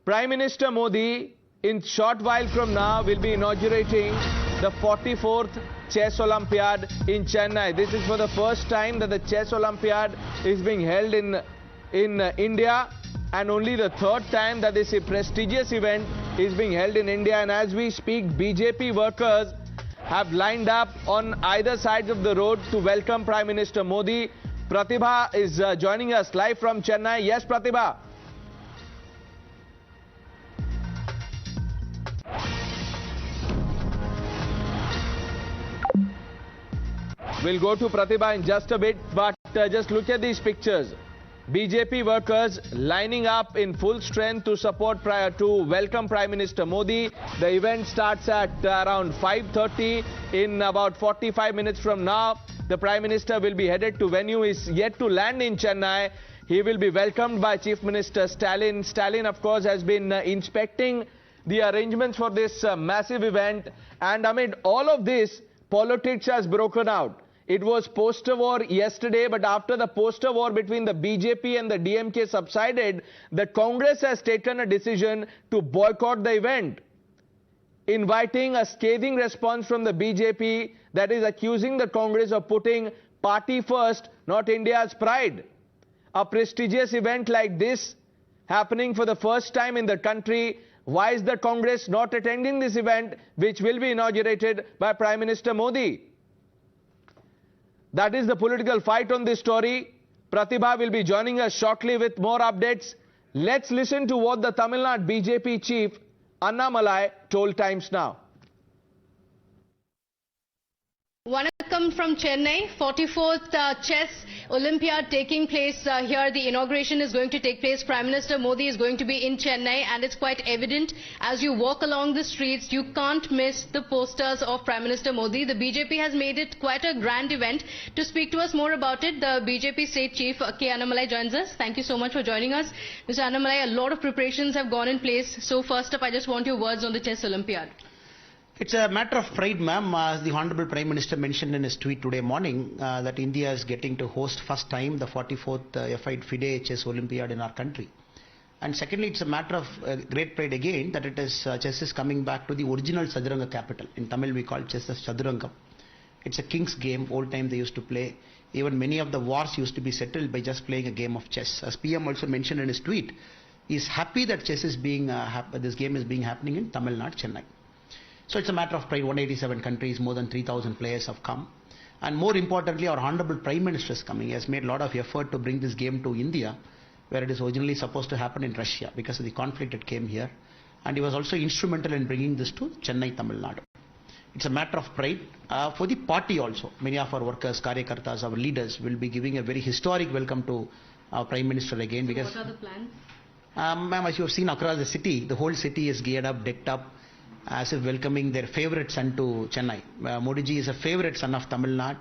Prime Minister Modi, in short while from now, will be inaugurating the 44th Chess Olympiad in Chennai. This is for the first time that the Chess Olympiad is being held in India, and only the third time that this prestigious event is being held in India. And as we speak, BJP workers have lined up on either sides of the road to welcome Prime Minister Modi. Pratibha is joining us live from Chennai. Yes, Pratibha. We'll go to Pratibha in just a bit, but just look at these pictures. BJP workers lining up in full strength to welcome Prime Minister Modi. The event starts at around 5:30. In about 45 minutes from now, the Prime Minister will be headed to venue. Is yet to land in Chennai. He will be welcomed by Chief Minister Stalin. Stalin, of course, has been inspecting the arrangements for this massive event. And amid all of this, politics has broken out. It was poster war yesterday, but after the poster war between the BJP and the DMK subsided, the Congress has taken a decision to boycott the event, inviting a scathing response from the BJP that is accusing the Congress of putting party first, not India's pride. A prestigious event like this happening for the first time in the country. Why is the Congress not attending this event, which will be inaugurated by Prime Minister Modi? That is the political fight on this story. Pratibha will be joining us shortly with more updates. Let's listen to what the Tamil Nadu BJP Chief Annamalai told Times Now. Welcome from Chennai, 44th Chess Olympiad taking place here. The inauguration is going to take place. Prime Minister Modi is going to be in Chennai, and it's quite evident as you walk along the streets, you can't miss the posters of Prime Minister Modi. The BJP has made it quite a grand event. To speak to us more about it, the BJP State Chief K Annamalai joins us. Thank you so much for joining us. Mr. Annamalai, a lot of preparations have gone in place. So first up, I just want your words on the Chess Olympiad. It's a matter of pride, ma'am. As the Honorable Prime Minister mentioned in his tweet today morning, that India is getting to host first time the 44th FIDE Chess Olympiad in our country. And secondly, it's a matter of great pride again that it is chess is coming back to the original Chaduranga capital. In Tamil we call chess as Chadurangam. It's a king's game. Old time they used to play. Even many of the wars used to be settled by just playing a game of chess. As PM also mentioned in his tweet, he is happy that chess is being this game is being happening in Tamil Nadu, Chennai. So it's a matter of pride. 187 countries, more than 3,000 players have come. And more importantly, our Honorable Prime Minister is coming. He has made a lot of effort to bring this game to India, where it is originally supposed to happen in Russia. Because of the conflict, it came here. And he was also instrumental in bringing this to Chennai, Tamil Nadu. It's a matter of pride for the party also. Many of our workers, Karyakartas, our leaders will be giving a very historic welcome to our Prime Minister again. Because, what are the plans? Ma'am, as you have seen across the city, the whole city is geared up, decked up, as if welcoming their favorite son to Chennai. Modi ji is a favorite son of Tamil Nadu,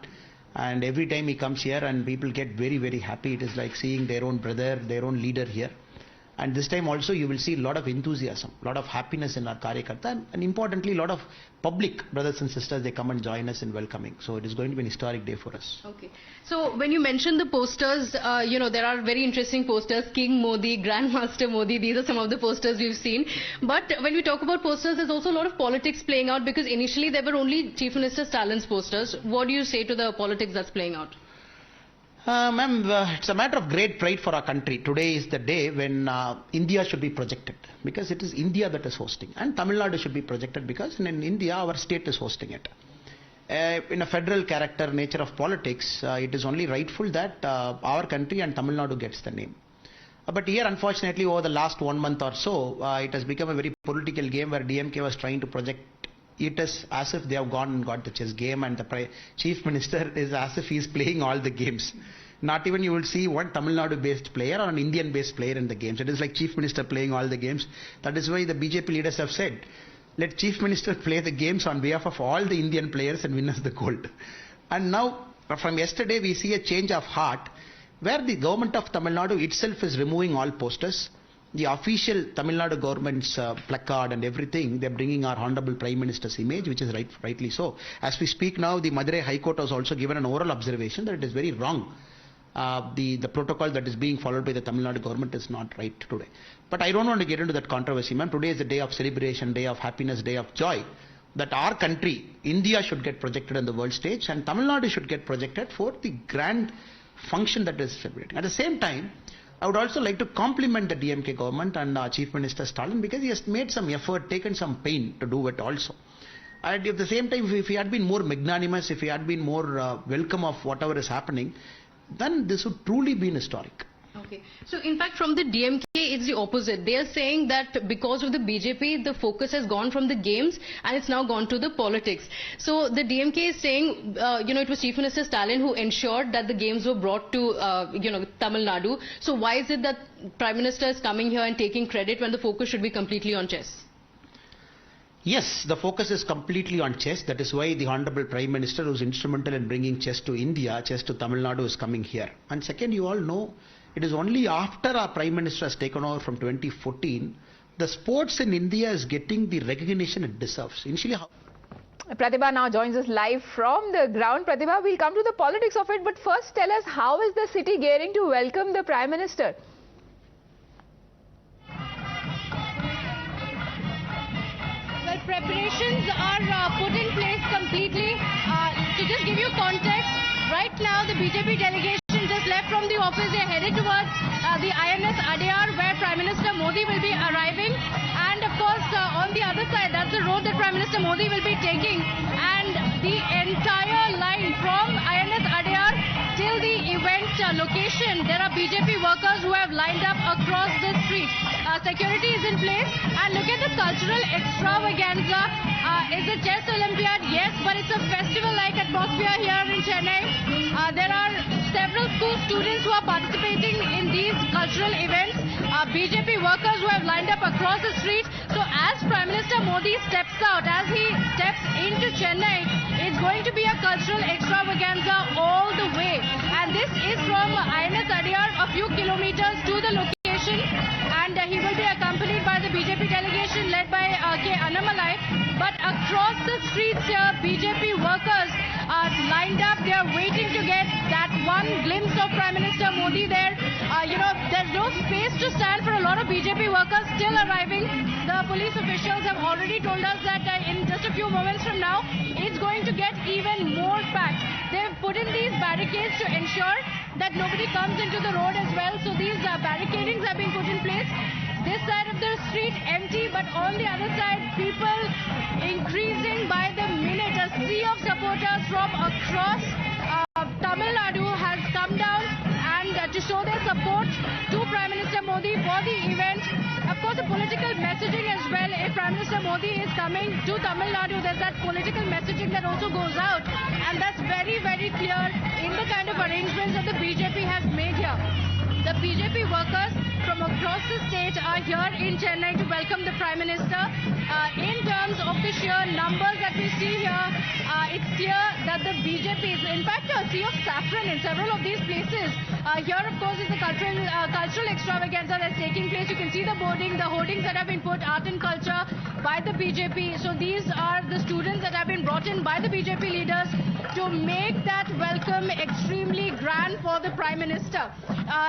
and every time he comes here and people get very, very happy. It is like seeing their own brother, their own leader here. And this time also you will see a lot of enthusiasm, a lot of happiness in our Karyakarta, and importantly a lot of public brothers and sisters, they come and join us in welcoming. So it is going to be an historic day for us. Okay. So when you mention the posters, you know, there are very interesting posters. King Modi, Grandmaster Modi, these are some of the posters we've seen. But when we talk about posters, there's also a lot of politics playing out, because initially there were only Chief Minister Stalin's posters. What do you say to the politics that's playing out? Ma'am, it's a matter of great pride for our country. Today is the day when India should be projected, because it is India that is hosting, and Tamil Nadu should be projected because in India our state is hosting it. In a federal character nature of politics, it is only rightful that our country and Tamil Nadu gets the name. But here, unfortunately, over the last 1 month or so, it has become a very political game where DMK was trying to project it is as if they have gone and got the chess game, and the Chief Minister is as if he is playing all the games. Not even you will see one Tamil Nadu based player or an Indian based player in the games. It is like Chief Minister playing all the games. That is why the BJP leaders have said, let Chief Minister play the games on behalf of all the Indian players and win us the gold. And now, from yesterday, we see a change of heart where the government of Tamil Nadu itself is removing all posters. The official Tamil Nadu government's placard and everything, they're bringing our Honorable Prime Minister's image, which is rightly so. As we speak now, the Madurai High Court has also given an oral observation that it is very wrong the protocol that is being followed by the Tamil Nadu government is not right today. But I don't want to get into that controversy, ma'am. Today is a day of celebration, day of happiness, day of joy. That our country, India, should get projected on the world stage, and Tamil Nadu should get projected for the grand function that is celebrating. At the same time, I would also like to compliment the DMK government and Chief Minister Stalin, because he has made some effort, taken some pain to do it also. And at the same time, if he had been more magnanimous, if he had been more welcome of whatever is happening, then this would truly be historic. Okay. So, in fact, from the DMK, it's the opposite. They are saying that because of the BJP, the focus has gone from the games and it's now gone to the politics. So, the DMK is saying, it was Chief Minister Stalin who ensured that the games were brought to, Tamil Nadu. So, why is it that Prime Minister is coming here and taking credit when the focus should be completely on chess? Yes, the focus is completely on chess. That is why the Honorable Prime Minister, who is instrumental in bringing chess to India, chess to Tamil Nadu, is coming here. And second, you all know, it is only after our Prime Minister has taken over from 2014, the sports in India is getting the recognition it deserves. Initially, Pratibha now joins us live from the ground. Pratibha, we'll come to the politics of it, but first tell us, how is the city gearing to welcome the Prime Minister? Well, preparations are put in place completely. To just give you context, right now the BJP delegation just left from the office. They're headed towards the INS Adyar, where Prime Minister Modi will be arriving. And of course, on the other side, that's the road that Prime Minister Modi will be taking. And the entire line from INS Adyar till the event location, there are BJP workers who have lined up across the street. Security is in place. And look at the cultural extravaganza. It's a Chess Olympiad, yes, but it's a festival-like atmosphere here in Chennai. There are several school students who are participating in these cultural events. BJP workers who have lined up across the street. So as Prime Minister Modi steps out, as he steps into Chennai, it's going to be a cultural extravaganza all the way. And this is from INS Adyar, a few kilometers to the location. And he will be accompanied by the BJP delegation led by K Annamalai. But across the streets here, BJP workers are lined up. They are waiting to get that one glimpse of Prime Minister Modi there. There's no space to stand for a lot of BJP workers still arriving. The police officials have already told us that in just a few moments from now, it's going to get even more packed. They've put in these barricades to ensure that nobody comes into the road as well. So these barricadings have been put in place. This side of the street empty, but on the other side, people increasing by the minute. A sea of supporters from across Tamil Nadu has come down and to show their support to Prime Minister Modi for the event. Of course, the political messaging as well. If Prime Minister Modi is coming to Tamil Nadu, there's that political messaging that also goes out. And that's very, very clear in the kind of arrangements that the BJP has made here. The BJP workers from across the state are here in Chennai to welcome the Prime Minister. In terms of the sheer numbers that we see here, it's clear that the BJP is, in fact, a sea of saffron in several of these places. Here, of course, is the cultural extravaganza that's taking place. You can see the boarding, the hoardings that have been put, art and culture, by the BJP. So these are the students that have been brought in by the BJP leaders to make that welcome extremely grand for the Prime Minister.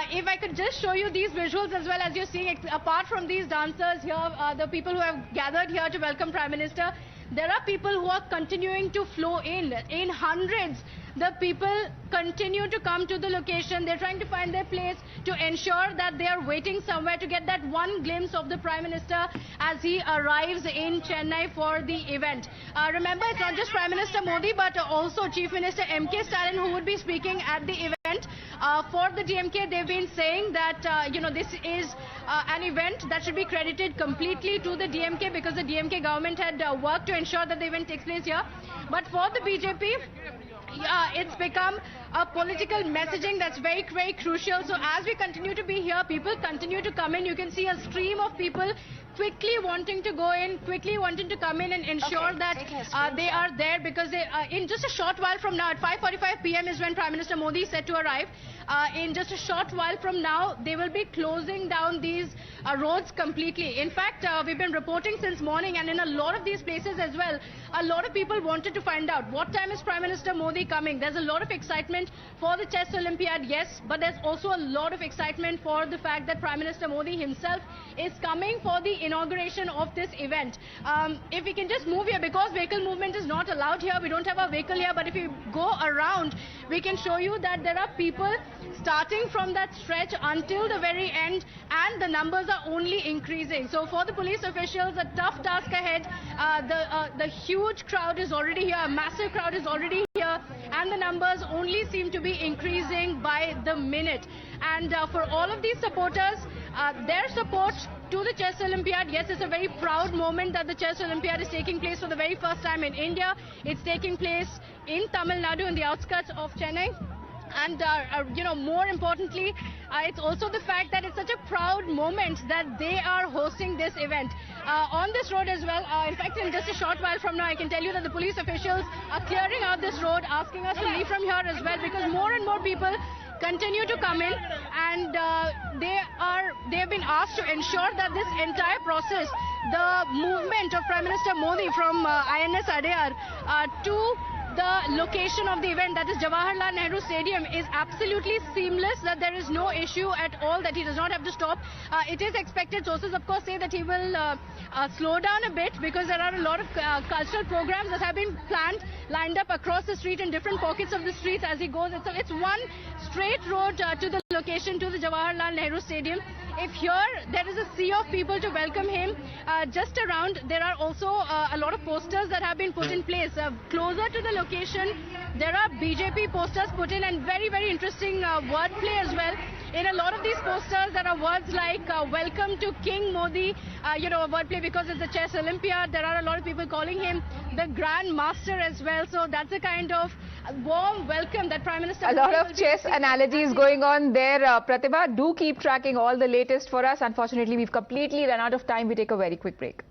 If I could just show you these visuals as well, as you're seeing, apart from these dancers here, the people who have gathered here to welcome Prime Minister, there are people who are continuing to flow in hundreds. The people continue to come to the location. They're trying to find their place to ensure that they are waiting somewhere to get that one glimpse of the Prime Minister as he arrives in Chennai for the event. Remember, it's not just Prime Minister Modi, but also Chief Minister MK Stalin, who would be speaking at the event. For the DMK, they've been saying that, this is an event that should be credited completely to the DMK, because the DMK government had worked to ensure that the event takes place here. But for the BJP, it's become a political messaging that's very, very crucial. So as we continue to be here, people continue to come in. You can see a stream of people quickly wanting to go in, quickly wanting to come in and ensure that they are there, because they, in just a short while from now, at 5:45 p.m. is when Prime Minister Modi is set to arrive. in just a short while from now, they will be closing down these roads completely. In fact, we've been reporting since morning, and in a lot of these places as well, a lot of people wanted to find out what time is Prime Minister Modi coming. There's a lot of excitement for the Chess Olympiad, yes, but there's also a lot of excitement for the fact that Prime Minister Modi himself is coming for the inauguration of this event. If we can just move here, because vehicle movement is not allowed here, we don't have a vehicle here, but if you go around, we can show you that there are people starting from that stretch until the very end, and the numbers are only increasing. So for the police officials, a tough task ahead. The huge crowd is already here, a massive crowd is already here, and the numbers only seem to be increasing by the minute. And for all of these supporters, their support to the Chess Olympiad, yes, it's a very proud moment that the Chess Olympiad is taking place for the very first time in India. It's taking place in Tamil Nadu, in the outskirts of Chennai. And, more importantly, it's also the fact that it's such a proud moment that they are hosting this event. On this road as well, in fact, in just a short while from now, I can tell you that the police officials are clearing out this road, asking us to leave from here as well, because more and more people continue to come in, and they have been asked to ensure that this entire process, the movement of Prime Minister Modi from INS Adayar to the location of the event, that is Jawaharlal Nehru Stadium, is absolutely seamless, that there is no issue at all, that he does not have to stop. It is expected, sources of course say that he will slow down a bit, because there are a lot of cultural programs that have been planned, lined up across the street in different pockets of the streets as he goes. It's one straight road to the location, to the Jawaharlal Nehru Stadium. If here there is a sea of people to welcome him, just around there are also a lot of posters that have been put in place. Closer to the location, there are BJP posters put in, and very, very interesting wordplay as well. In a lot of these posters, there are words like welcome to King Modi, a wordplay because it's the Chess Olympiad. There are a lot of people calling him the Grand Master as well. So that's a kind of warm welcome that Prime Minister Modi. A lot of chess analogies going on there, Pratibha. Do keep tracking all the latest for us. Unfortunately, we've completely run out of time. We take a very quick break.